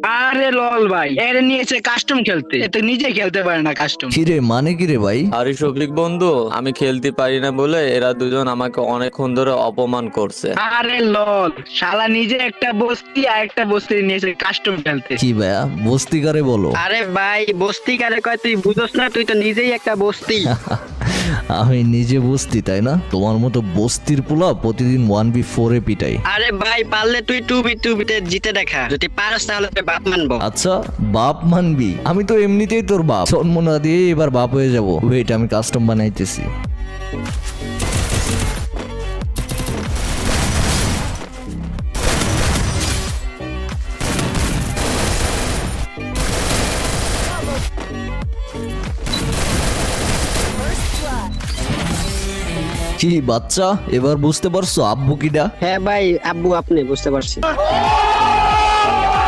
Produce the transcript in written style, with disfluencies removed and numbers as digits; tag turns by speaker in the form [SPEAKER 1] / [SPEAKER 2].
[SPEAKER 1] আরে লল ভাই, এর নিয়েছে কাস্টম খেলতে, এ তো নিজে খেলতে পারে না কাস্টম।
[SPEAKER 2] কিরে মানে কিরে ভাই?
[SPEAKER 3] আরে শফিক বন্ধু, আমি খেলতে পারি না বলে এরা দুজন আমাকে অনেকক্ষণ ধরে অপমান করছে।
[SPEAKER 1] আরে লল, শালা নিজে একটা বস্তি আর একটা বস্তি নিয়েছে কাস্টম খেলতে।
[SPEAKER 2] কি ভাইয়া বস্তিকারে বলো?
[SPEAKER 1] আরে ভাই, বস্তি কারে কয় তুই বুঝোস না? তুই তো নিজেই একটা বস্তি।
[SPEAKER 2] আমি নিজে বস্তি তাই না? তোমার মতো বস্তির পোলা প্রতিদিন 1v4 এ পিটাই।
[SPEAKER 1] আরে ভাই, পারলে তুই 2v2 জিতে দেখা, যদি পারস তাহলে তোর বাপ মানবো।
[SPEAKER 2] আচ্ছা বাপ মানবি? আমি তো এমনিতেই তোর বাপ, জন্ম না দিয়ে এবার বাপ হয়ে যাবো। ওয়েট আমি কাস্টম বানাইতেছি। কি বাচ্চা, এবার বুঝতে পারছো আব্বু কিডা?
[SPEAKER 4] হ্যাঁ ভাই, আব্বু আপনি, বুঝতে পারছি।